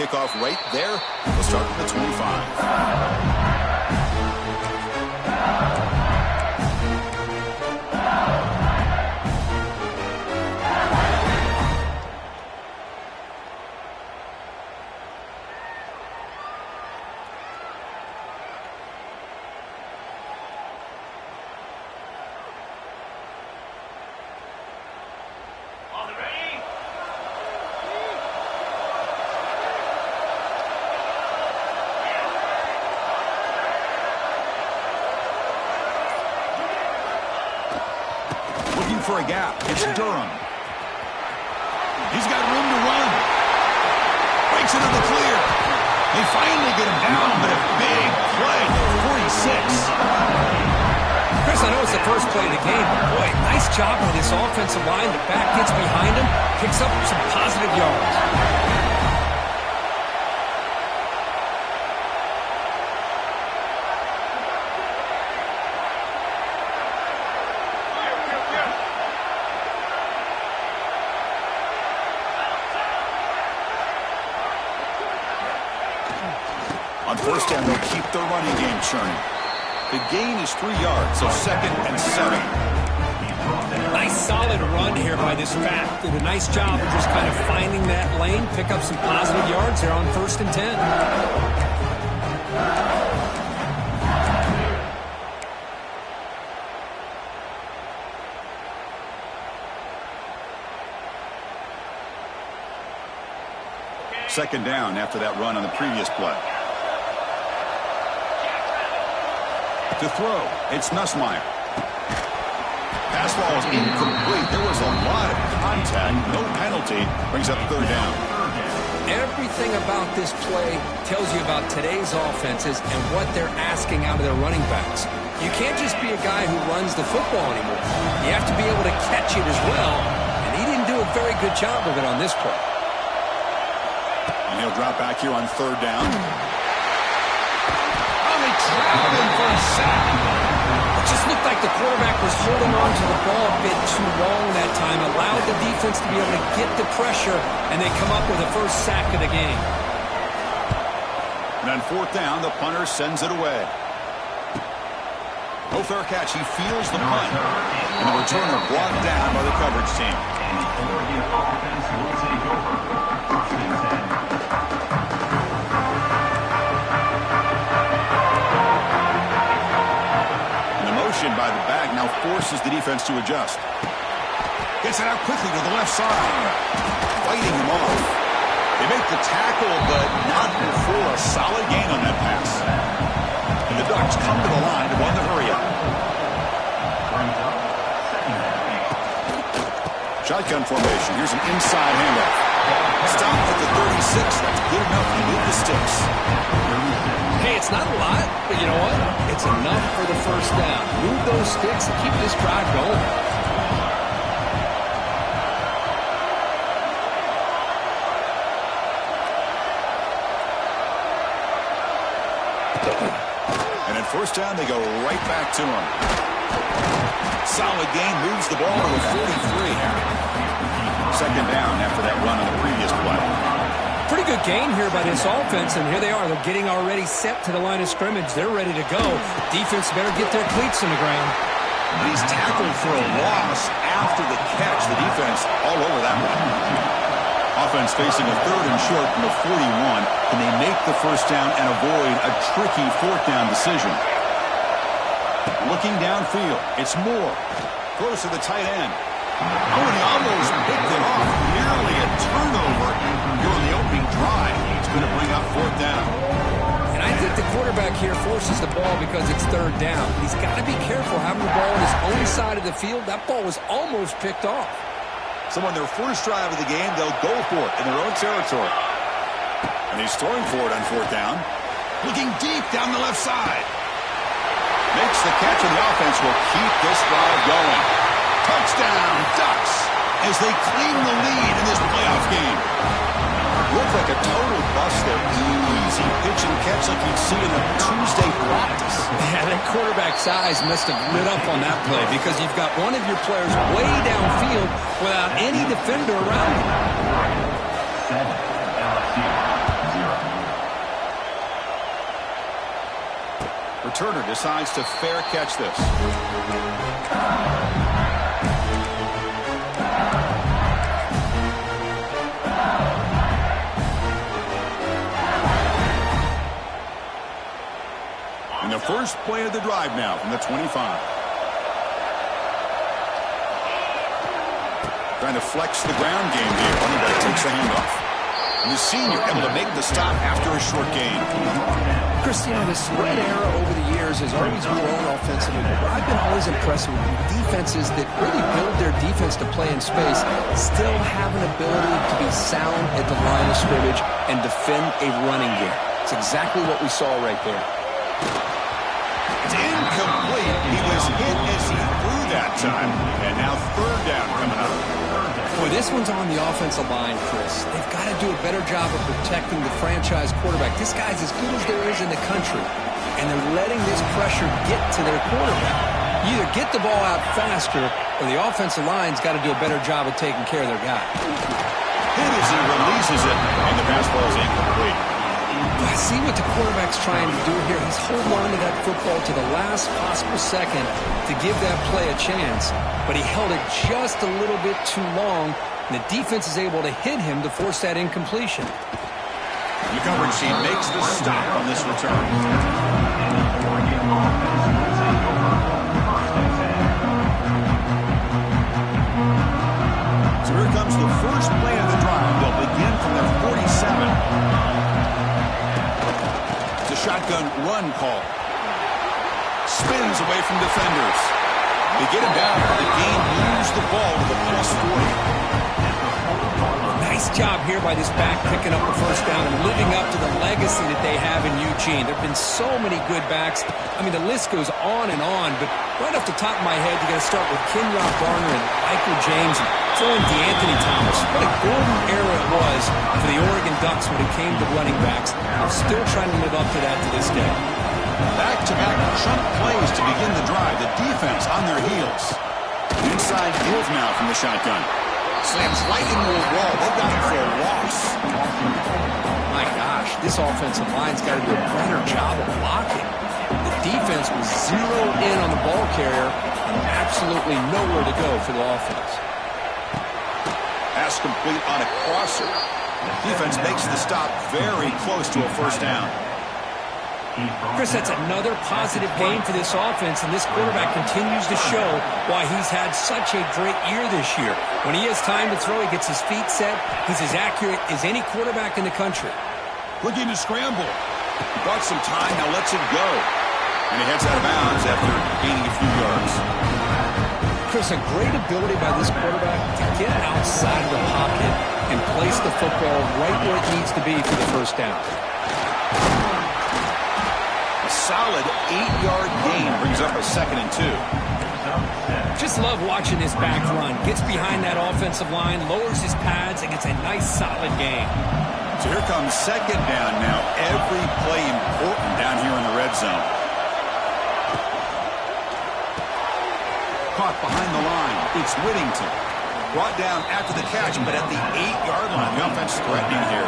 kickoff right there. We'll start with the 25. For a gap. It's Durham. He's got room to run. Breaks into the clear. They finally get him down, but a big play. 46. Chris, I know it's the first play of the game, but boy, nice job by this offensive line. The back gets behind him, picks up some positive yards. On first down, they'll keep their running game churning. The gain is 3 yards, so 2nd and 7. Nice solid run here by this back. Did a nice job of just kind of finding that lane, pick up some positive yards there on 1st and 10. Second down after that run on the previous play. To throw, it's Nussmeier. Pass ball is incomplete. There was a lot of contact. No penalty. Brings up 3rd down. Everything about this play tells you about today's offenses and what they're asking out of their running backs. You can't just be a guy who runs the football anymore. You have to be able to catch it as well, and he didn't do a very good job of it on this play. And he'll drop back here on 3rd down. Trapped him for a sack. It just looked like the quarterback was holding on to the ball a bit too long that time, allowed the defense to be able to get the pressure, and they come up with the first sack of the game. And on 4th down, the punter sends it away. No fair catch. He feels the punt. And the returner brought down by the coverage team. By the back now forces the defense to adjust. Gets it out quickly to the left side. Fighting him off. They make the tackle, but not before a solid gain on that pass. And the Ducks come to the line to run the hurry up. Shotgun formation. Here's an inside handoff. Stop at the 36. That's good enough to move the sticks. Hey, it's not a lot, but you know what? It's enough for the first down. Move those sticks and keep this drive going. And at first down, they go right back to him. Solid gain, moves the ball to the 43. Second down after that run on the previous play. Pretty good gain here by this offense, and here they are. They're getting already set to the line of scrimmage. They're ready to go. Defense better get their cleats in the ground. And he's tackled for a loss after the catch. The defense all over that one. Offense facing a 3rd and short from the 41. Can they make the first down and avoid a tricky 4th down decision? Looking downfield, it's Moore. Close to the tight end. Oh, and he almost picked it off. Nearly a turnover during the opening drive. It's going to bring up 4th down. And I think the quarterback here forces the ball because it's 3rd down. He's got to be careful having the ball on his own side of the field. That ball was almost picked off. So on their first drive of the game, they'll go for it in their own territory. And he's throwing for it on 4th down. Looking deep down the left side. Makes the catch, and the offense will keep this drive going. Touchdown, Ducks, as they claim the lead in this playoff game. Looked like a total bust there. Easy pitch and catch like you'd see in a Tuesday practice. Yeah, that quarterback's eyes must have lit up on that play because you've got one of your players way downfield without any defender around him. Returner decides to fair catch this. And the first play of the drive now from the 25. Trying to flex the ground game here. Running back takes the handoff. And the senior able to make the stop after a short gain. Chris, you know, the spread era over the years has always grown offensively, but I've been always impressed with defenses that really build their defense to play in space, still have an ability to be sound at the line of scrimmage and defend a running game. It's exactly what we saw right there. It's incomplete. He was hit as he threw that time. And now third down coming up. Boy, this one's on the offensive line, Chris. They've got to do a better job of protecting the franchise quarterback. This guy's as good as there is in the country, and they're letting this pressure get to their quarterback. You either get the ball out faster, or the offensive line's got to do a better job of taking care of their guy. Hit as he releases it, and the pass ball is incomplete. I see what the quarterback's trying to do here. He's holding on to that football to the last possible second to give that play a chance, but he held it just a little bit too long, and the defense is able to hit him to force that incompletion. The coverage team makes the stop on this return. So here comes the first play of the drive. They'll begin from their 47. Shotgun run call. Spins away from defenders. They get him down. The game moves the ball to the plus 40. Nice job here by this back picking up the first down and living up to the legacy that they have in Eugene. There have been so many good backs. I mean, the list goes on, but right off the top of my head, you got to start with Kenyon Barner and Michael James and throw in DeAnthony Thomas. What a golden era it was for the Oregon Ducks when it came to running backs. I'm still trying to live up to that to this day. Back-to-back chunk plays to begin the drive. The defense on their heels. Inside give now from the shotgun. Slams right into the wall. They got it for a loss. My gosh, this offensive line's got to do a better job of blocking. The defense was zeroed in on the ball carrier and absolutely nowhere to go for the offense. Pass complete on a crosser. Defense makes the stop very close to a first down. Chris, that's another positive game for this offense, and this quarterback continues to show why he's had such a great year this year. When he has time to throw, he gets his feet set. He's as accurate as any quarterback in the country. Looking to scramble. He bought some time, now lets it go. And he heads out of bounds after gaining a few yards. Chris, a great ability by this quarterback to get outside of the pocket and place the football right where it needs to be for the first down. A solid 8-yard gain brings up a 2nd and 2. Just love watching this back run. Gets behind that offensive line, lowers his pads, and gets a nice solid gain. So here comes 2nd down now. Every play important down here in the red zone. Caught behind the line. It's Whittington. Brought down after the catch, but at the 8-yard line. The offense threatening here.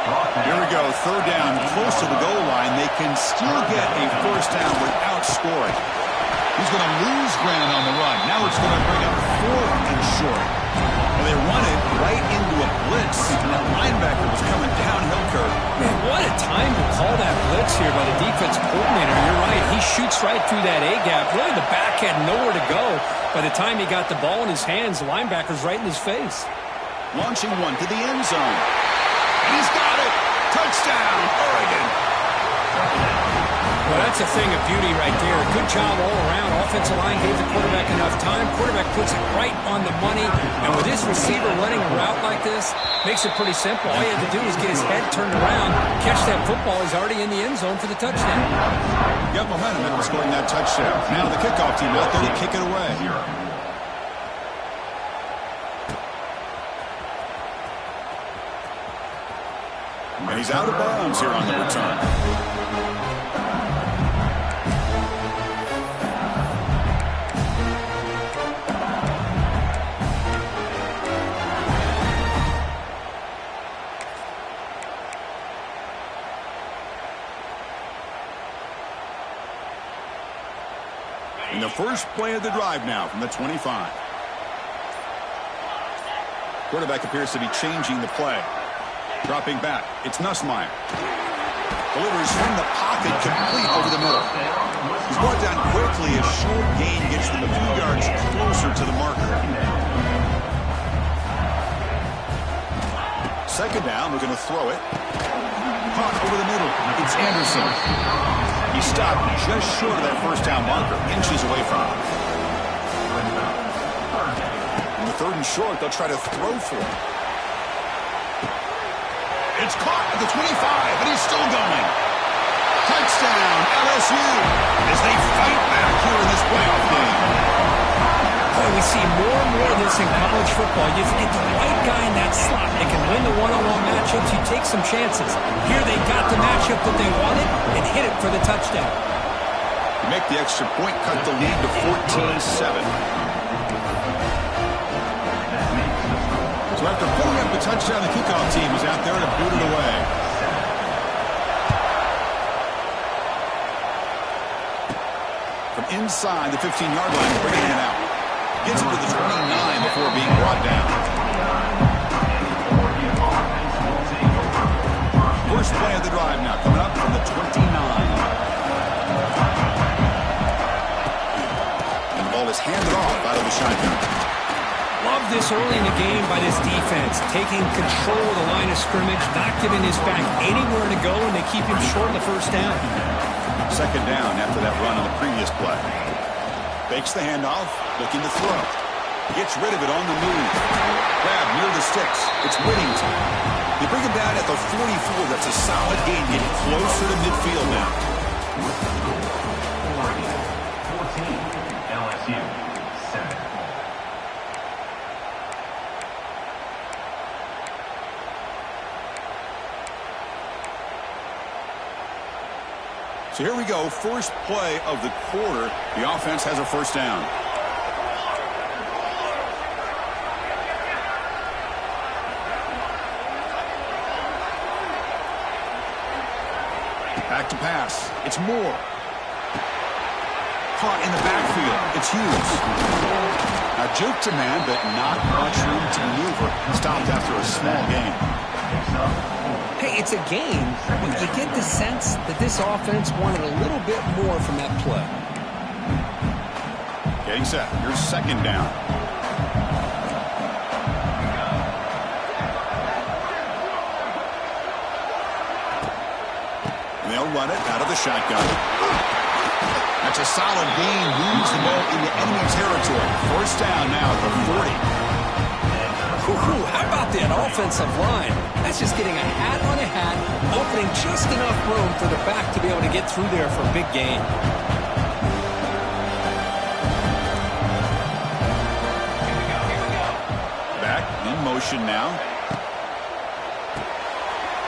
Here we go. 3rd down, close to the goal line. They can still get a first down without scoring. He's going to lose ground on the run. Now it's going to bring up 4th and short. And they run it right into a blitz. And that linebacker was coming downhill curve. Man, what a time to call that blitz here by the defensive coordinator. You're right. He shoots right through that A-gap. Really, the back had nowhere to go. By the time he got the ball in his hands, the linebacker's right in his face. Launching one to the end zone. And he's got it. Touchdown, Oregon. Well, that's a thing of beauty right there. Good job all around. Offensive line gave the quarterback enough time. Quarterback puts it right on the money. And with this receiver running a route like this, makes it pretty simple. All you have to do is get his head turned around, catch that football. He's already in the end zone for the touchdown. Got momentum in scoring that touchdown. Now the kickoff team out there to kick it away. And he's out of bounds here on the return. In the first play of the drive now from the 25. Quarterback appears to be changing the play. Dropping back. It's Nussmeier. Delivers from the pocket, complete over the middle. He's brought down quickly. A short gain gets them a few yards closer to the marker. Second down, we're going to throw it. Caught over the middle. It's Anderson. He stopped just short of that first down marker, inches away from it. In the third and short, they'll try to throw for it. It's caught at the 25, and he's still going. Touchdown, LSU, as they fight back here in this playoff game. Boy, we see more and more of this in college football. You get the right guy in that slot. They can win the one-on-one matchups. You take some chances. Here they got the matchup that they wanted and hit it for the touchdown. Make the extra point, cut the lead to 14-7. So after pulling up the touchdown, the kickoff team is out there to boot it away. From inside the 15-yard line, bringing it out. Gets it to the 29 before being brought down. First play of the drive now, coming up from the 29. And the ball is handed off out of the shotgun. Love this early in the game by this defense, taking control of the line of scrimmage, not giving his back anywhere to go, and they keep him short of the first down. Second down after that run on the previous play. Fakes the handoff, looking to throw. Gets rid of it on the move. Grab near the sticks. It's Whittington. They bring him down at the 44. That's a solid gain, getting closer to midfield now. 14, LSU, 7. So here we go, first play of the quarter. The offense has a first down. Back to pass. It's Moore. Caught in the backfield. It's Hughes. Now juke to man, but not much room to maneuver. Stopped after a small gain. Hey, it's a game, but you get the sense that this offense wanted a little bit more from that play. Getting set. Here's second down. And they'll run it out of the shotgun. That's a solid gain. Moves the ball into enemy territory. First down now at the 40. How about that offensive line? That's just getting a hat on a hat, opening just enough room for the back to be able to get through there for a big gain. Back in motion now.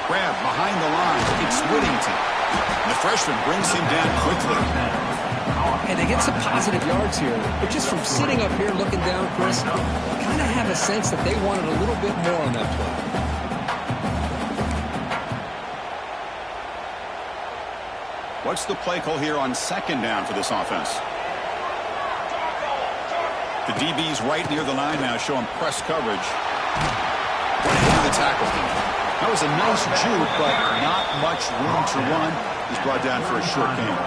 Grab behind the line. It's Whittington. The freshman brings him down quickly. And they get some positive yards here. But just from sitting up here looking down, Chris, kind of have a sense that they wanted a little bit more on that play. What's the play call here on second down for this offense? The DB's right near the line now, showing press coverage. Right into the tackle. That was a nice juke, but not much room to run. He's brought down for a short gain.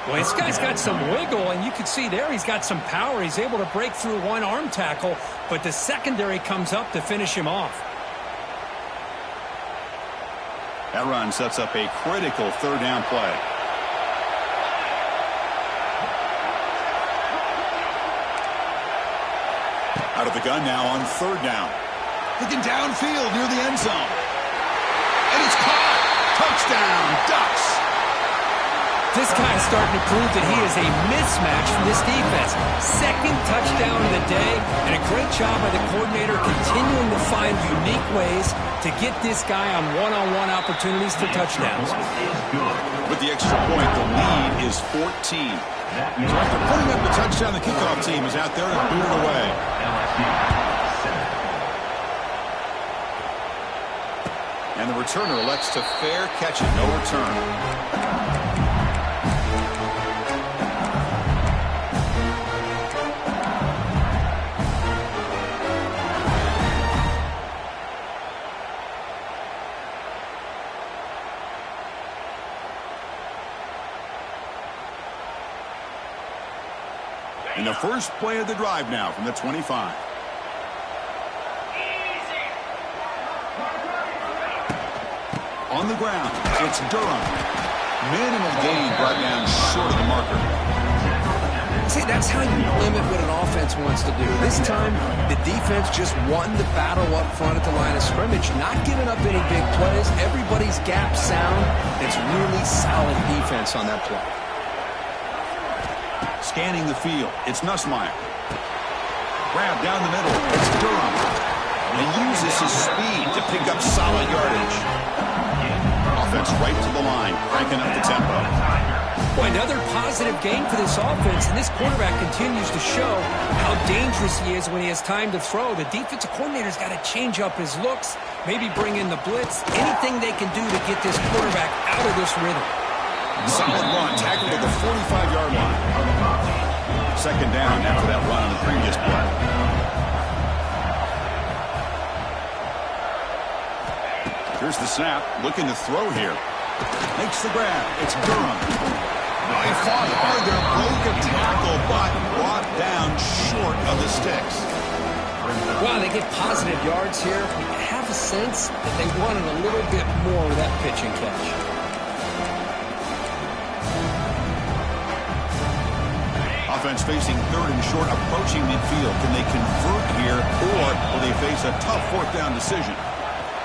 Well, this guy's got some wiggle, and you can see there he's got some power. He's able to break through one arm tackle, but the secondary comes up to finish him off. That run sets up a critical third down play. Out of the gun now on third down. Looking downfield near the end zone. And it's caught. Touchdown, Ducks. This guy's starting to prove that he is a mismatch for this defense. Second touchdown of the day, and a great job by the coordinator continuing to find unique ways to get this guy on one-on-one opportunities for touchdowns. With the extra point, the lead is 14. So after putting up the touchdown, the kickoff team is out there to boot it away. And the returner elects to fair catch it, no return. And the first play of the drive now from the 25. On the ground, it's Durham. Minimal gain brought down short of the marker. See, that's how you limit what an offense wants to do. This time, the defense just won the battle up front at the line of scrimmage, not giving up any big plays. Everybody's gap sound. It's really solid defense on that play. Scanning the field, it's Nussmeier. Grab down the middle, it's Durham. And he uses his speed to pick up solid yardage. Offense right to the line, cranking up the tempo. Boy, another positive game for this offense, and this quarterback continues to show how dangerous he is when he has time to throw. The defensive coordinator's got to change up his looks, maybe bring in the blitz, anything they can do to get this quarterback out of this rhythm. Solid run, tackled at the 45-yard line. Second down after that run on the previous play. Here's the snap, looking to throw here. Makes the grab, it's Durham. He fought hard there, broke a tackle, but brought down short of the sticks. Wow, they get positive yards here. You have a sense that they wanted a little bit more of that pitch and catch. Offense facing third and short, approaching midfield. Can they convert here, or will they face a tough fourth down decision?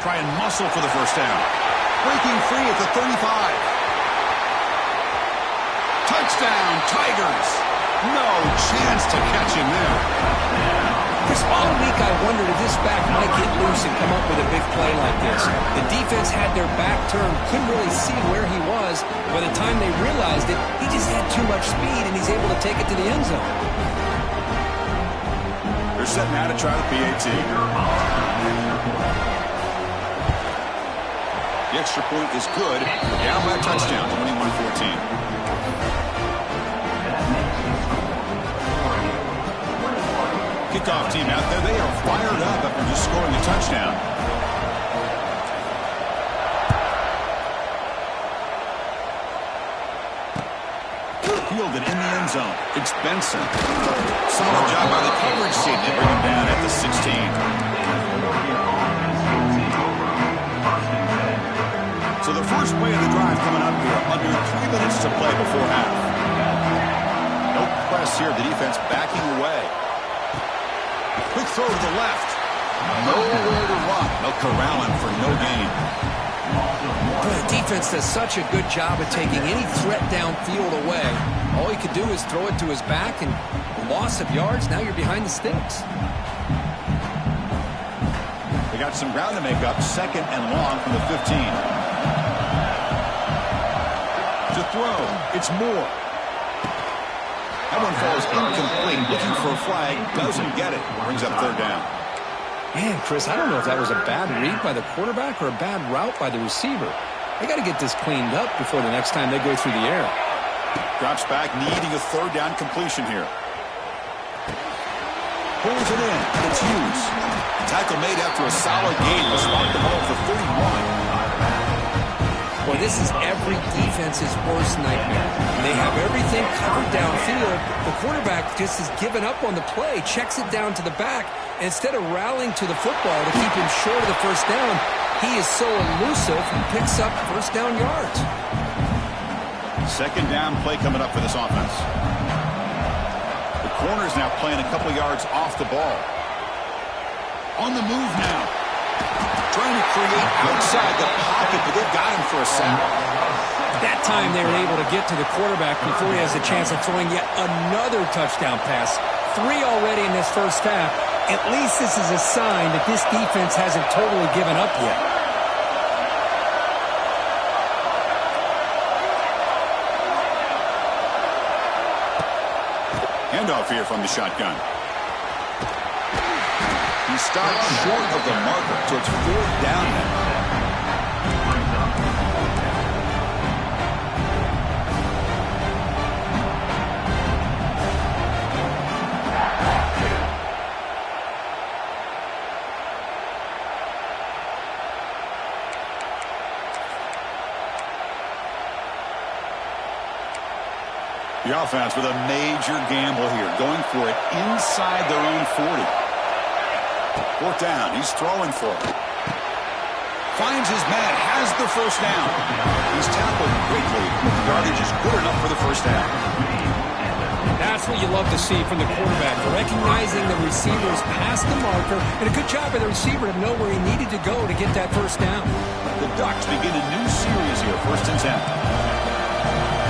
Try and muscle for the first down. Breaking free at the 35. Touchdown, Tigers. No chance to catch him there. Chris, all week I wondered if this back might get loose and come up with a big play like this. The defense had their back turned, couldn't really see where he was. By the time they realized it, he just had too much speed, and he's able to take it to the end zone. They're setting out to try the PAT. The extra point is good. Down by a touchdown, 21-14. Kickoff team out there. They are fired up after just scoring a touchdown. Fielded in the end zone. It's Benson. Solid job by the coverage team. They bring him down at the 16. So the first play of the drive coming up here. Under 3 minutes to play before half. No press here. The defense backing away. Quick throw to the left. Nowhere to run. They'll corral him for no gain. The defense does such a good job of taking any threat downfield away. All he could do is throw it to his back, and loss of yards, now you're behind the sticks. They got some ground to make up. Second and long from the 15. To throw, it's Moore. That one falls incomplete. Looking for a flag. Doesn't get it. Brings up third down. Man, Chris, I don't know if that was a bad read by the quarterback or a bad route by the receiver. They got to get this cleaned up before the next time they go through the air. Drops back, needing a third down completion here. Pulls it in. It's Hughes. Tackle made after a solid gain. Will spot the ball for 31. Boy, this is every defense's worst nightmare. They have everything covered downfield. The quarterback just has given up on the play, checks it down to the back, and instead of rallying to the football to keep him short of the first down, he is so elusive and picks up first down yards. Second down play coming up for this offense. The corner's now playing a couple yards off the ball. On the move now. Trying to create outside the pocket, but they've got him for a sack. That time they were able to get to the quarterback before he has a chance of throwing yet another touchdown pass. 3 already in this first half. At least this is a sign that this defense hasn't totally given up yet. Handoff here from the shotgun. He stopped short of the marker, so it's fourth down now. The offense with a major gamble here, going for it inside their own 40. Fourth down, he's throwing for it. Finds his man, has the first down. He's tackled quickly, but the yardage is good enough for the first down. That's what you love to see from the quarterback, recognizing the receivers past the marker, and a good job by the receiver to know where he needed to go to get that first down. The Ducks begin a new series here, 1st and 10.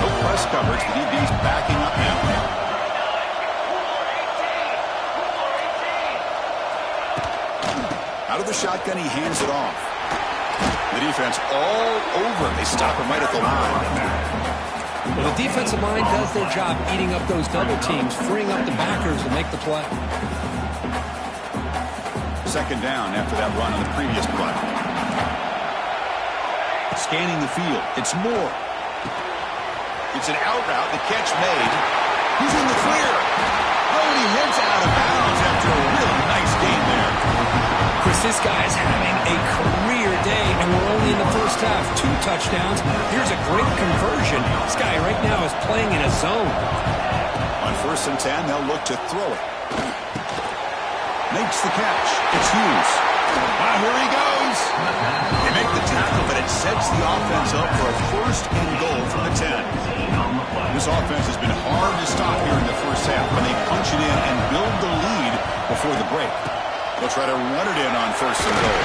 No press coverage, the DB's backing up now. Out of the shotgun, he hands it off. The defense all over. They stop him right at the line. Well, the defensive line does their job eating up those double teams, freeing up the backers to make the play. Second down after that run on the previous play. Scanning the field. It's Moore. It's an out route. The catch made. He's in the clear. Oh, and he heads out of bounds after a really nice game there. Chris, this guy's having a career day, and we're only in the first half. 2 touchdowns. Here's a great conversion. This guy right now is playing in a zone. On 1st and 10, they'll look to throw it. Makes the catch. It's Hughes. Ah, here he goes. They make the tackle, but it sets the offense up for a 1st and goal from the 10. This offense has been hard to stop here in the first half, but they punch it in and build the lead before the break. They'll try to run it in on 1st and goal.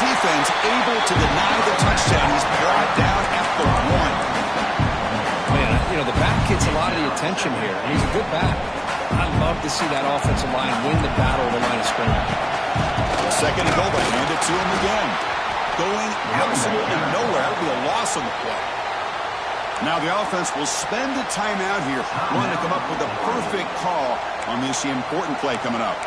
Defense able to deny the touchdown. He's brought down at the 1. Man, you know, the back gets a lot of the attention here, and he's a good back. I'd love to see that offensive line win the battle of the line of scrimmage. Second and goal, they hand it to him again. Going absolutely nowhere. It'll be a loss on the play. Now the offense will spend a timeout here, wanting to come up with a perfect call on this important play coming up.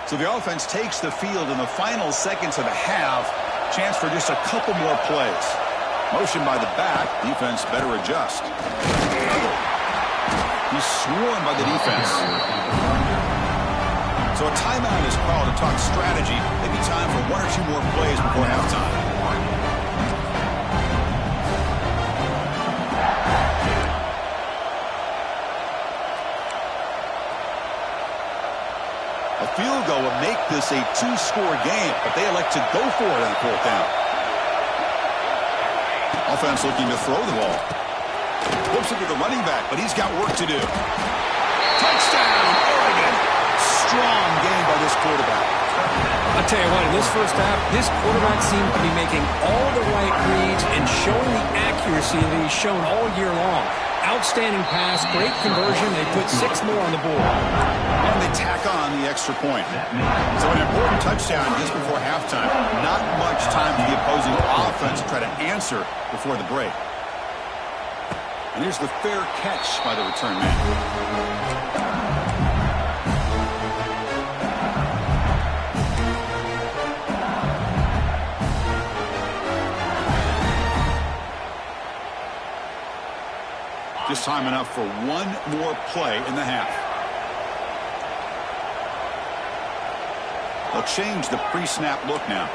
So the offense takes the field in the final seconds of the half. Chance for just a couple more plays. Motion by the back. Defense better adjust. He's swarmed by the defense. So a timeout is called to talk strategy. Maybe time for 1 or 2 more plays before halftime. A field goal would make this a 2-score game, but they elect to go for it on 4th down. Offense looking to throw the ball. Flips it to the running back, but he's got work to do. Touchdown, Oregon. Strong game by this quarterback. I'll tell you what, in this first half, this quarterback seemed to be making all the right reads and showing the accuracy that he's shown all year long. Outstanding pass, great conversion. They put 6 more on the board. And they tack on the extra point. So an important touchdown just before halftime. Not much time for the opposing offense to try to answer before the break. And here's the fair catch by the return man. Just time enough for 1 more play in the half. They'll change the pre-snap look now.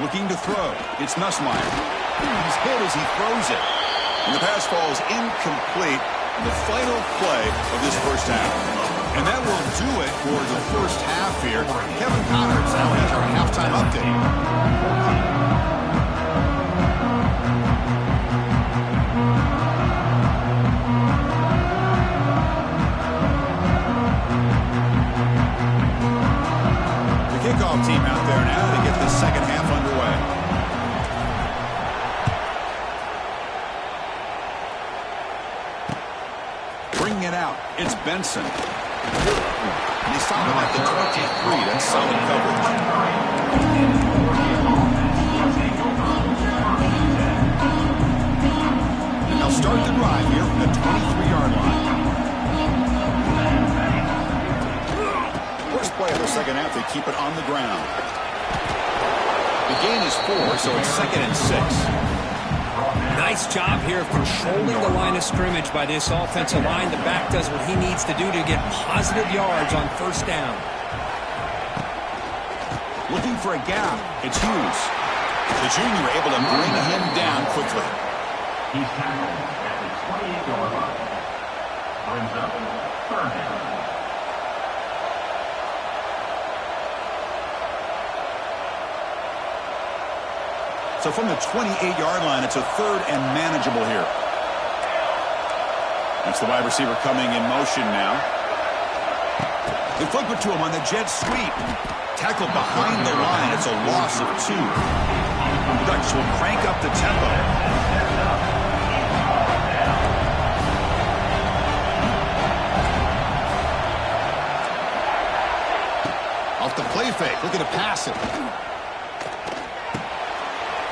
Looking to throw. It's Nussmeier. He's hit as he throws it. And the pass falls incomplete in the final play of this first half. And that will do it for the first half here. Kevin Connors now has our halftime update. The kickoff team out there now to get the second half underway. Bringing it out, it's Benson. And they stop him at the 23. That's solid coverage. And they'll start the drive here from the 23-yard line. First play of the second half, they keep it on the ground. The gain is 4, so it's 2nd and 6. Nice job here of controlling the line of scrimmage by this offensive line. The back does what he needs to do to get positive yards on first down. Looking for a gap. It's Hughes. The junior able to bring him down quickly. He's tackled at the 28-yard line. Brings up third down. So from the 28-yard line, it's a third and manageable here. That's the wide receiver coming in motion now. They flip it to him on the jet sweep. Tackled behind the line. It's a loss of 2. The Ducks will crank up the tempo. Off the play fake. Looking to pass it.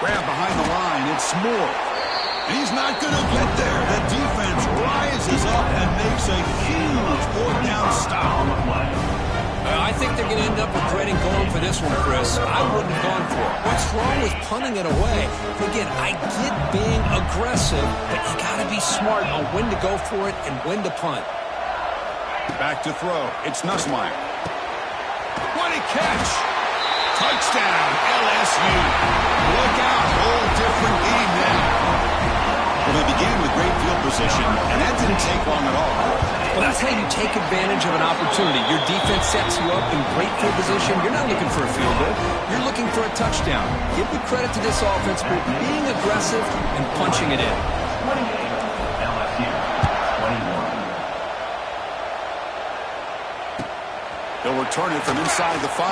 Grab behind the line. It's Moore. And he's not going to get there. The defense rises up and makes a huge fourth down stop. I think they're going to end up regretting going for this one, Chris. I wouldn't have gone for it. What's wrong with punting it away? Again, I get being aggressive, but you got to be smart on when to go for it and when to punt. Back to throw. It's Nussmeier. What a catch! Touchdown, LSU. Look out, whole different game now. Well, they began with great field position, and that didn't take long at all. Well, that's how you take advantage of an opportunity. Your defense sets you up in great field position. You're not looking for a field goal. You're looking for a touchdown. Give the credit to this offense for being aggressive and punching it in. 28, LSU, 21. They'll return it from inside the 5.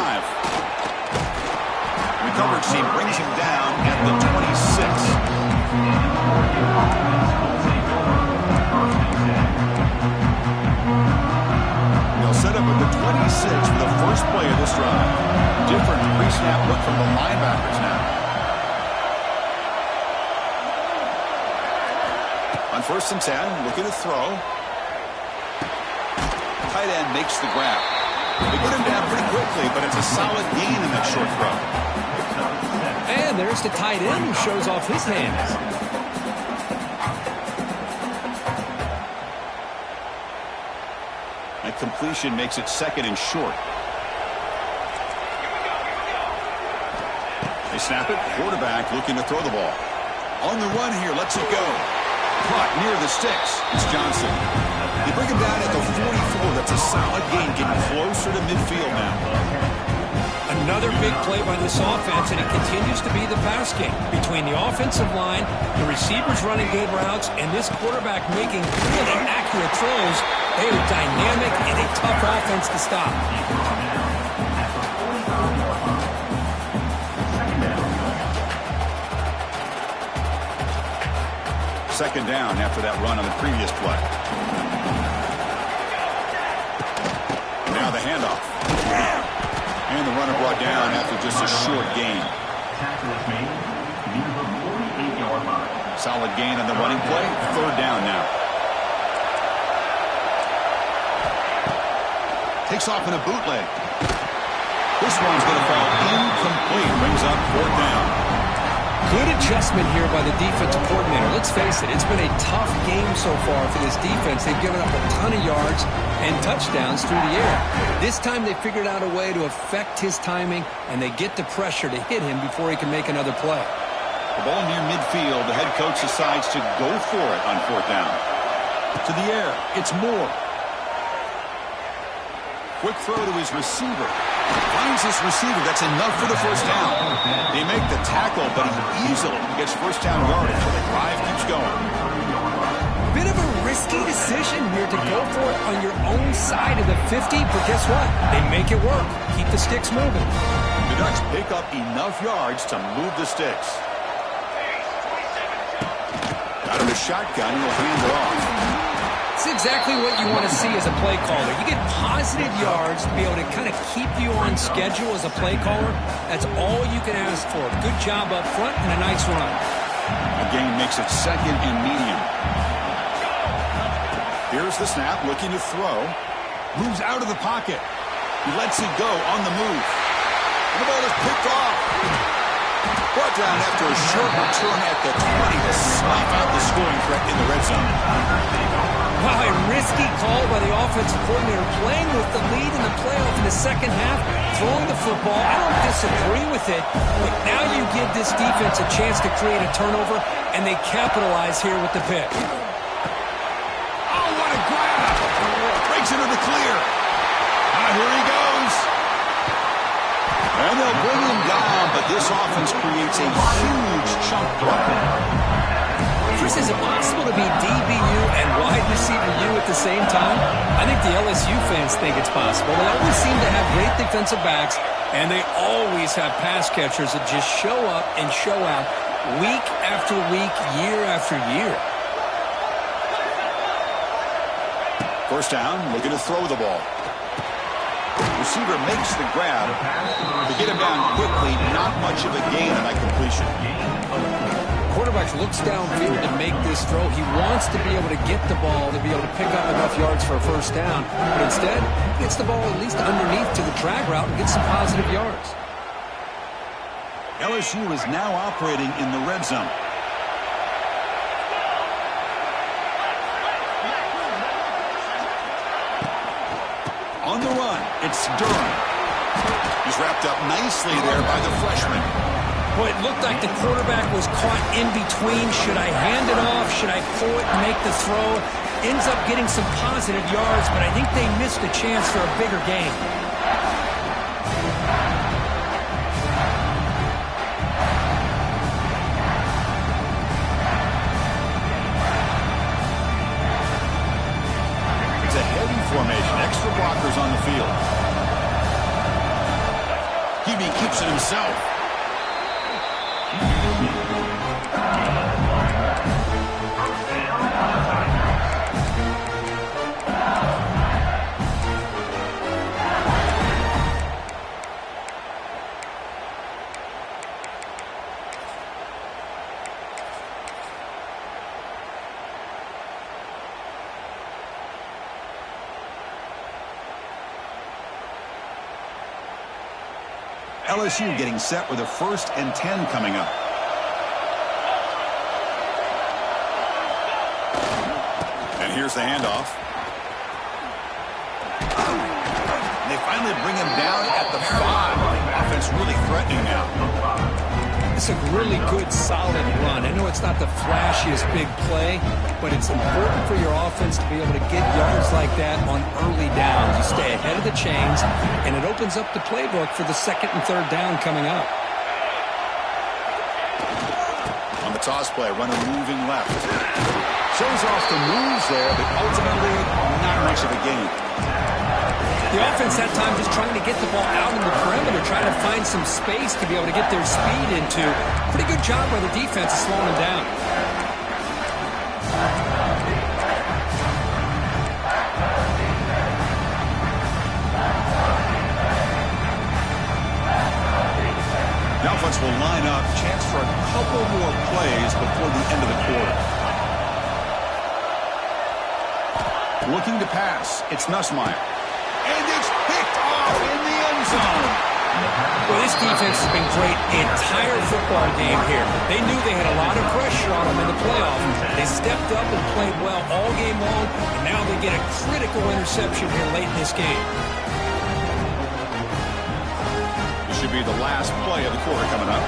The coverage team brings him down at the 26. They'll set up at the 26 for the first play of this drive. Different pre-snap look from the linebackers now. On 1st and 10, looking to throw. Tight end makes the grab. They put him down pretty quickly, but it's a solid gain in that short throw. And there's the tight end who shows off his hands. That completion makes it 2nd and short. They snap it. Quarterback looking to throw the ball. On the run here. Lets it go. Caught near the sticks. It's Johnson. They bring him down at the 44. That's a solid gain, getting closer to midfield now. Another big play by this offense, and it continues to be the pass game. Between the offensive line, the receivers running good routes, and this quarterback making really accurate throws, they are dynamic and a tough offense to stop. Second down after that run on the previous play. Now the handoff. And the runner brought down after just a short gain. Tackle is made near the 48-yard line. Solid gain on the running play. Third down now. Takes off in a bootleg. This one's going to fall incomplete. Brings up 4th down. Good adjustment here by the defensive coordinator. Let's face it, it's been a tough game so far for this defense. They've given up a ton of yards and touchdowns through the air. This time they figured out a way to affect his timing, and they get the pressure to hit him before he can make another play. The ball near midfield. The head coach decides to go for it on 4th down. To the air. It's Moore. Quick throw to his receiver. Finds his receiver. That's enough for the first down. They make the tackle, but he easily gets first down yardage. The drive keeps going. Bit of a risky decision here to go for it on your own side of the 50, but guess what? They make it work. Keep the sticks moving. The Ducks pick up enough yards to move the sticks. Out of the shotgun, he'll hand it off. It's exactly what you want to see as a play caller. You get positive yards to be able to kind of keep you on schedule as a play caller. That's all you can ask for. Good job up front and a nice run. The gain makes it 2nd and medium. Here's the snap, looking to throw. Moves out of the pocket. He lets it go on the move. And the ball is picked off. Brought down after a short return at the 20 to snuff out the scoring threat in the red zone. Wow, a risky call by the offensive coordinator, playing with the lead in the playoff in the second half, throwing the football. I don't disagree with it, but now you give this defense a chance to create a turnover, and they capitalize here with the pick. Oh, what a grab! Breaks into the clear. Here he goes. And they'll bring him down, but this offense creates a huge chunk play. Chris, is it possible to be DBU and wide receiver U at the same time? I think the LSU fans think it's possible. They always seem to have great defensive backs, and they always have pass catchers that just show up and show out week after week, year after year. First down, looking to throw the ball. Receiver makes the grab. To get him down quickly, not much of a gain on that completion. Quarterback looks downfield to make this throw. He wants to be able to get the ball to be able to pick up enough yards for a first down. But instead, he gets the ball at least underneath to the drag route and gets some positive yards. LSU is now operating in the red zone. On the run, it's Durham. He's wrapped up nicely there by the freshman. Boy, it looked like the quarterback was caught in between. Should I hand it off? Should I pull it and make the throw? Ends up getting some positive yards, but I think they missed a chance for a bigger gain. It's a heavy formation. Extra blockers on the field. QB keeps it himself. LSU getting set with a 1st and 10 coming up. And here's the handoff. They finally bring him down at the 5. Offense really threatening now. It's a really good, solid run. I know it's not the flashiest big play, but it's important for your offense to be able to get yards like that on early downs. You stay ahead of the chains, and it opens up the playbook for the 2nd and 3rd down coming up. On the toss play, runner moving left. Shows off the moves there, but ultimately not much of a gain. The offense that time just trying to get the ball out in the perimeter, trying to find some space to be able to get their speed into. Pretty good job by the defense of slowing them down. The offense will line up, chance for a couple more plays before the end of the quarter. Looking to pass, it's Nussmeier. And it's picked off in the end zone. Well, this defense has been great the entire football game here. They knew they had a lot of pressure on them in the playoff. They stepped up and played well all game long, and now they get a critical interception here late in this game. This should be the last play of the quarter coming up.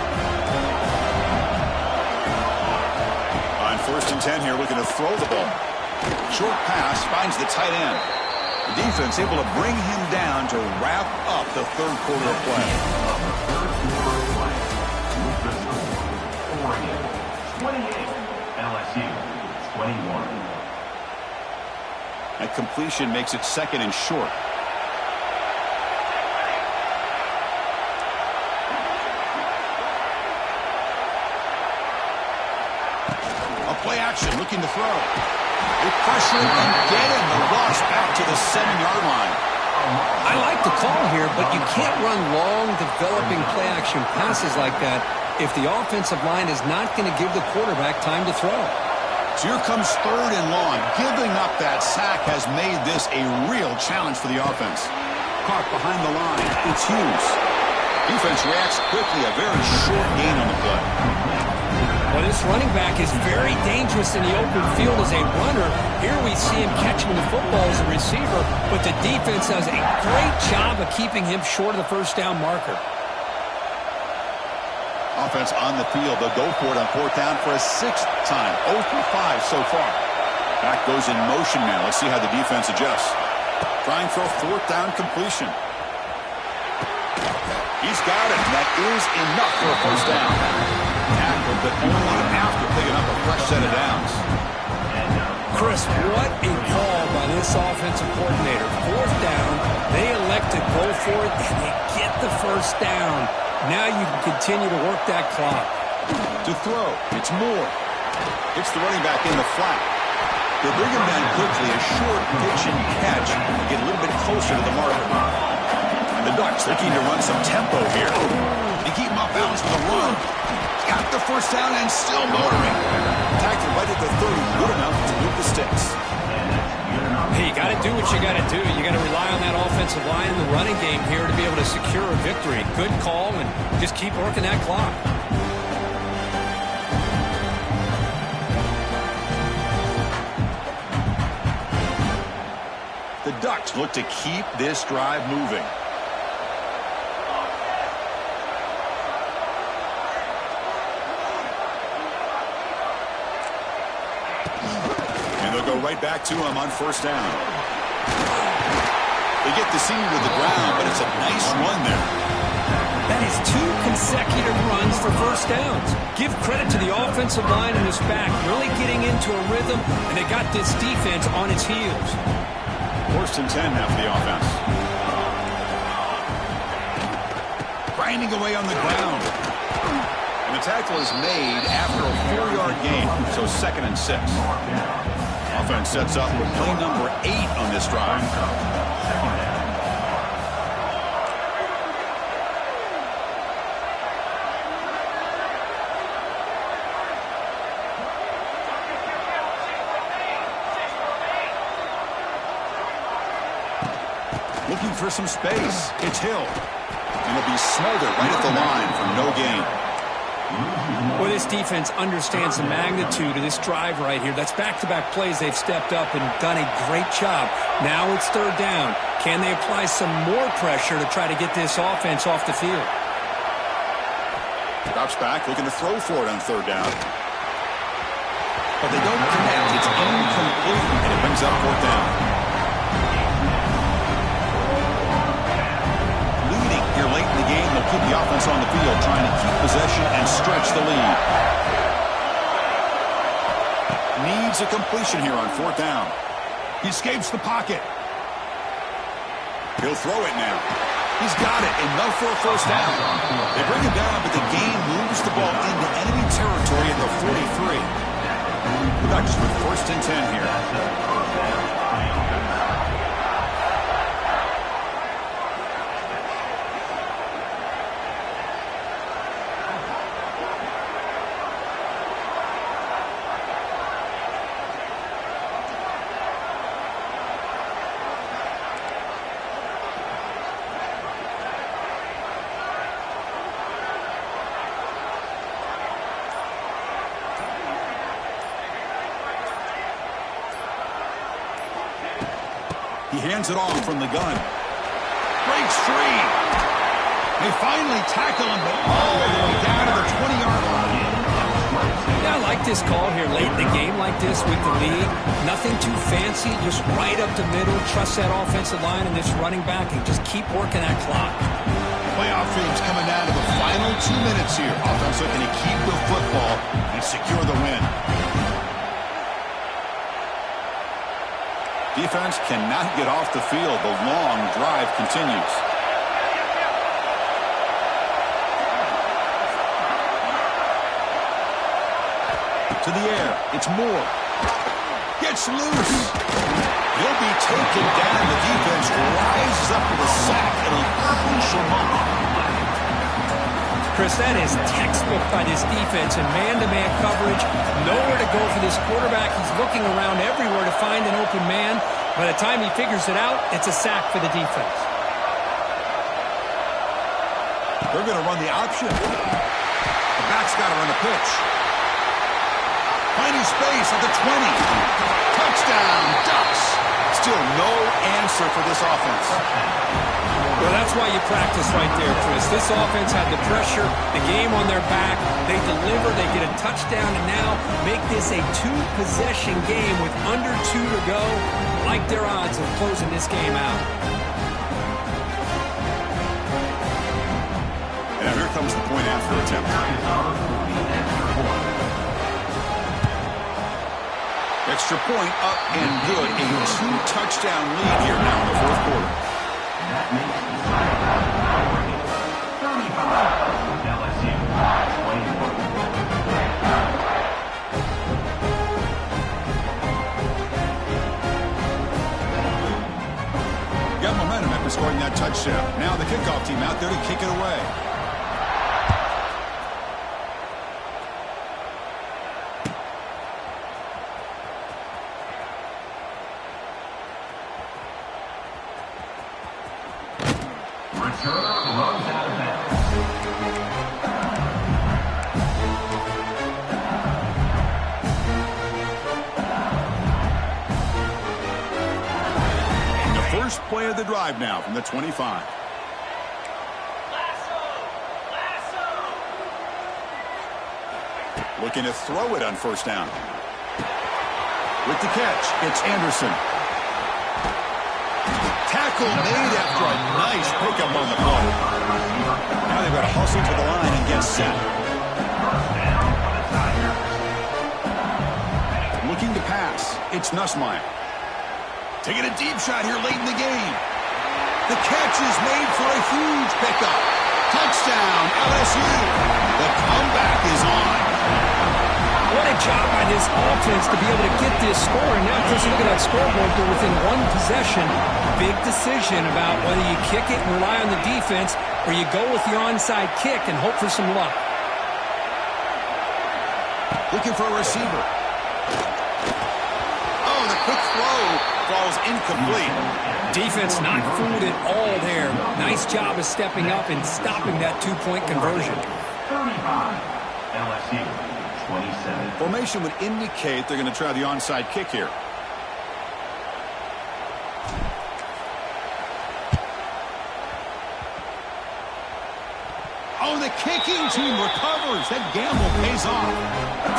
On 1st and 10 here, looking to throw the ball. Short pass finds the tight end. The defense able to bring him down to wrap up the 3rd quarter of play. 28, LSU 21. That completion makes it 2nd and short. A play action, looking to throw. They pressure and get him. The loss back to the 7-yard line. I like the call here, but you can't run long, developing play-action passes like that if the offensive line is not going to give the quarterback time to throw. So here comes 3rd and long. Giving up that sack has made this a real challenge for the offense. Caught behind the line. It's Hughes. Defense reacts quickly. A very short gain on the play. Well, this running back is very dangerous in the open field as a runner. Here we see him catching the football as a receiver, but the defense does a great job of keeping him short of the first down marker. Offense on the field. They'll go for it on fourth down for a sixth time. 0 for 5 so far. Back goes in motion now. Let's see how the defense adjusts. Trying for a fourth down completion. He's got it. That is enough for a first down. Tackled, but only after picking up a fresh set of downs. Chris, what a call by this offensive coordinator. Fourth down, they elect to go for it, and they get the first down. Now you can continue to work that clock. To throw, it's Moore. It's the running back in the flat. They bring him down quickly, a short pitch and catch, and get a little bit closer to the marker. And the Ducks looking to run some tempo here. They keep him off balance with a run. Got the first down and still motoring. Tackled right at the 30, good enough to move the sticks. Hey, you got to do what you got to do. You got to rely on that offensive line in the running game here to be able to secure a victory. Good call, and just keep working that clock. The Ducks look to keep this drive moving. Go right back to him on first down. They get the senior to the ground, but it's a nice run there. That is 2 consecutive runs for first downs. Give credit to the offensive line and his back, really getting into a rhythm, and they got this defense on its heels. First and 10 now for the offense. Grinding away on the ground. And the tackle is made after a 4-yard gain, so second and 6. Offense sets up with play number 8 on this drive. Looking for some space. It's Hill. And it'll be smothered right at the line for no gain. Well, this defense understands the magnitude of this drive right here. That's back-to-back plays. They've stepped up and done a great job. Now it's third down. Can they apply some more pressure to try to get this offense off the field? Drops back, looking to throw for it on third down. But they don't connect. It's incomplete, and it brings up fourth down. Leading here late in the game, they'll keep the offense on the field, trying to keep possession and stretch the lead. Needs a completion here on fourth down. He escapes the pocket. He'll throw it now. He's got it. Enough for a first down. They bring him down, but the game moves the ball into enemy territory at the 43. The Ducks with first and 10 here. He hands it off from the gun. Breaks free. They finally tackle him, but all the way down to the 20-yard line. Yeah, I like this call here late in the game like this with the lead. Nothing too fancy, just right up the middle. Trust that offensive line and this running back and just keep working that clock. Playoff games coming down to the final 2 minutes here. Offense looking to keep the football and secure the win. Defense cannot get off the field. The long drive continues. To the air. It's Moore. Gets loose. He'll be taken down. The defense rises up with a sack and a crucial moment. Chris, that is textbook by this defense in man-to-man coverage. Nowhere to go for this quarterback. He's looking around everywhere to find an open man. By the time he figures it out, it's a sack for the defense. They're going to run the option. The back's got to run the pitch. Finding space at the 20. Touchdown, Ducks. Still no answer for this offense. Well, that's why you practice right there, Chris. This offense had the pressure, the game on their back. They deliver, they get a touchdown, and now make this a two-possession game with under 2 to go. Like their odds of closing this game out. And here comes the point after attempt. Extra point up and good. A 2-touchdown lead here now in the fourth quarter. That makes the side 35. LSU 24. Got momentum after scoring that touchdown. Now the kickoff team out there to kick it away. First play of the drive now from the 25. Looking to throw it on first down. With the catch, it's Anderson. Tackle made after a nice pickup on the play. Now they've got to hustle to the line and get set. Looking to pass, it's Nussmeier. Taking a deep shot here late in the game. The catch is made for a huge pickup. Touchdown, LSU. The comeback is on. What a job by this offense to be able to get this score. And now, Chris, look at that scoreboard. They're within one possession. Big decision about whether you kick it and rely on the defense or you go with the onside kick and hope for some luck. Looking for a receiver. Oh, the quick throw falls incomplete. Defense not fooled at all there. Nice job of stepping up and stopping that two-point conversion. 35. LSU 27. Formation would indicate they're going to try the onside kick here. Oh, the kicking team recovers. That gamble pays off.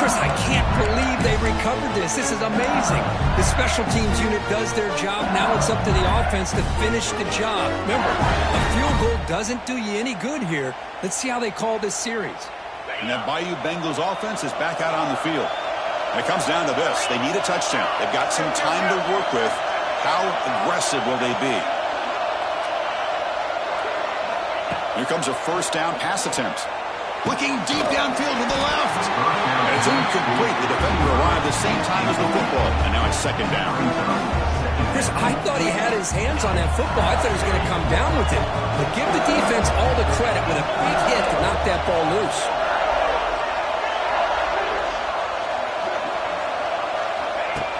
Chris, I can't believe they recovered this. This is amazing. The special teams unit does their job. Now it's up to the offense to finish the job. Remember, a field goal doesn't do you any good here. Let's see how they call this series. And that Bayou Bengals offense is back out on the field. And it comes down to this. They need a touchdown. They've got some time to work with. How aggressive will they be? Here comes a first down pass attempt. Looking deep downfield to the left. And it's incomplete. The defender arrived the same time as the football. And now it's second down. Chris, I thought he had his hands on that football. I thought he was going to come down with it. But give the defense all the credit with a big hit to knock that ball loose.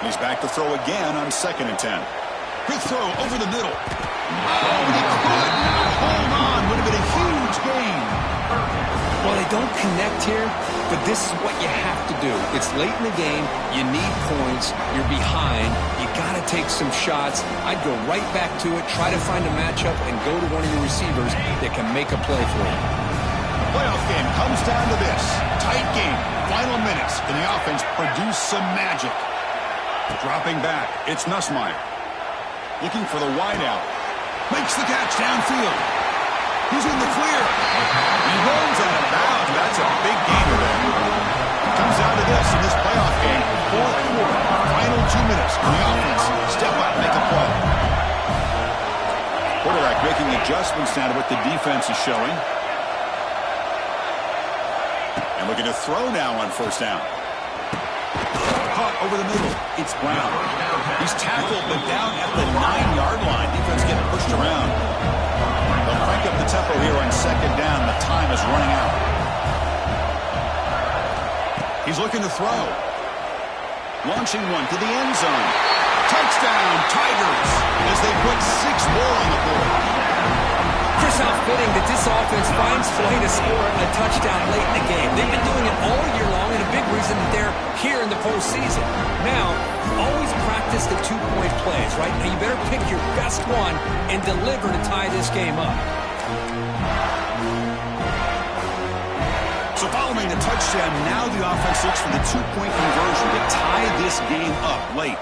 He's back to throw again on 2nd and 10. Quick throw over the middle. Oh, he could not hold on. Would have been a huge gain. Well, they don't connect here, but this is what you have to do. It's late in the game. You need points. You're behind. You got to take some shots. I'd go right back to it, try to find a matchup, and go to one of your receivers that can make a play for you. The playoff game comes down to this. Tight game. Final minutes. Can the offense produce some magic? Dropping back. It's Nussmeier. Looking for the wideout. Makes the catch downfield. He's in the clear. He runs out of bounds. That's a big gainer there. Comes down to this in this playoff game. Fourth quarter. Final 2 minutes. Can the offense step up and make a play? Quarterback making adjustments now to what the defense is showing. And looking to throw now on first down. Caught over the middle. It's Brown. He's tackled, but down at the 9-yard line. Defense getting pushed around. They'll crank up the tempo here on second down. The time is running out. He's looking to throw. Launching one to the end zone. Touchdown, Tigers, as they put 6 more on the board. Chris, how fitting that this offense finds a way to score a touchdown late in the game. They've been doing it all year long, and a big reason that they're here in the postseason. Now, always practice the two-point plays, right? Now, you better pick your best one and deliver to tie this game up. So following the touchdown, now the offense looks for the two-point conversion to tie this game up late.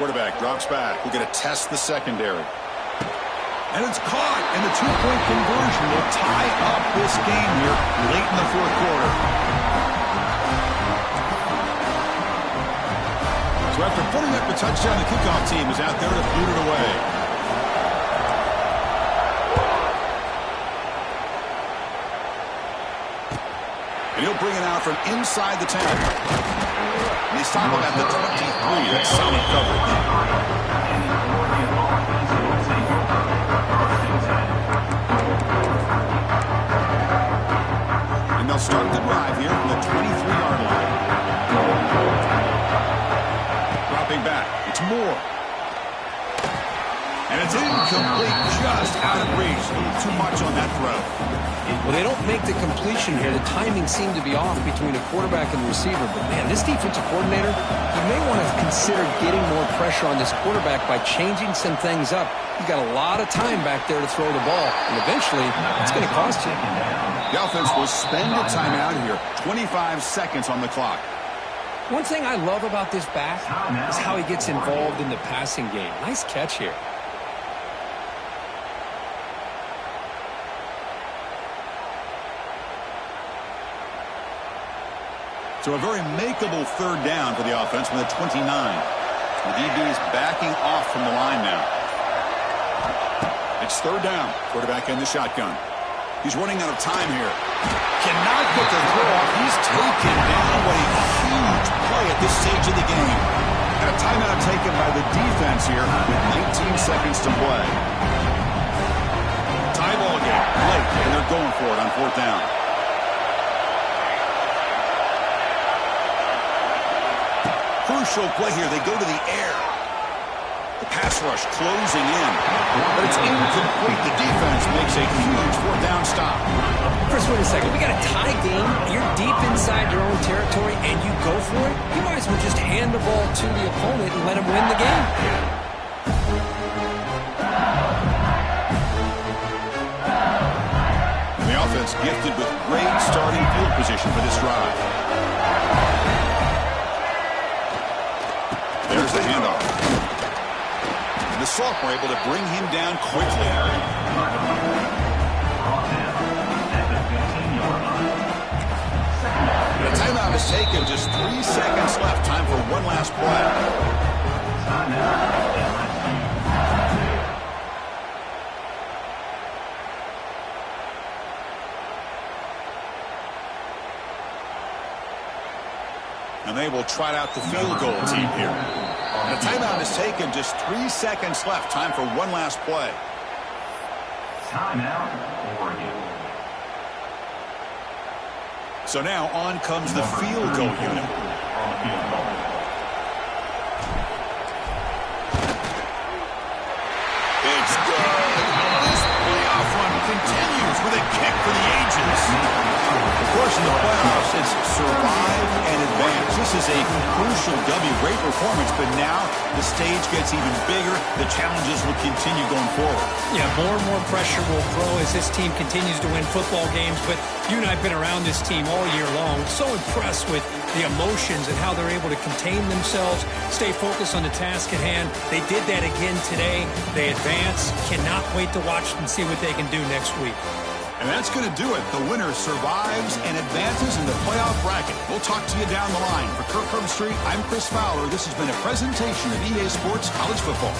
Quarterback drops back. We're going to test the secondary. And it's caught, and the two-point conversion will tie up this game here late in the fourth quarter. So after putting up the touchdown, the kickoff team is out there to boot it away. And he'll bring it out from inside the 10. And he's talking about the 23. That's solid coverage. And they'll start the drive here from the 23-yard line. Dropping back. It's Moore. And it's incomplete, just out of reach. A little too much on that throw. Well, they don't make the completion here. The timing seemed to be off between a quarterback and receiver. But, man, this defensive coordinator, he may want to consider getting more pressure on this quarterback by changing some things up. He's got a lot of time back there to throw the ball. And eventually, it's going to cost you. The offense will spend a timeout here. 25 seconds on the clock. One thing I love about this back is how he gets involved in the passing game. Nice catch here. So a very makeable third down for the offense with a 29. The DB is backing off from the line now. It's third down. Quarterback in the shotgun. He's running out of time here. Cannot get the throw off. He's taken down. What a huge play at this stage of the game. And a timeout taken by the defense here with 19 seconds to play. Tie ball game late, and they're going for it on fourth down. Crucial play here. They go to the air. The pass rush closing in. But it's incomplete. The defense makes a huge fourth down stop. Chris, wait a second. We got a tie game. You're deep inside your own territory, and you go for it. You might as well just hand the ball to the opponent and let him win the game. And the offense gifted with great starting field position for this drive. There's the handoff. And the sophomore able to bring him down quickly. And a timeout is taken. Just 3 seconds left. Time for one last play. And they will trot out the field goal team here. And a timeout is taken. Just 3 seconds left. Time for one last play. Timeout, Oregon. So now on comes the field goal unit. It's good. This playoff run continues with a kick for the ages. Of course, in the playoffs, it's survive and advance. This is a crucial W. Great performance, but now the stage gets even bigger. The challenges will continue going forward. Yeah, more and more pressure will grow as this team continues to win football games. But you and I have been around this team all year long. So impressed with the emotions and how they're able to contain themselves, stay focused on the task at hand. They did that again today. They advance. Cannot wait to watch and see what they can do next week. And that's going to do it. The winner survives and advances in the playoff bracket. We'll talk to you down the line. For Kirk Herbstreit, I'm Chris Fowler. This has been a presentation of EA Sports College Football.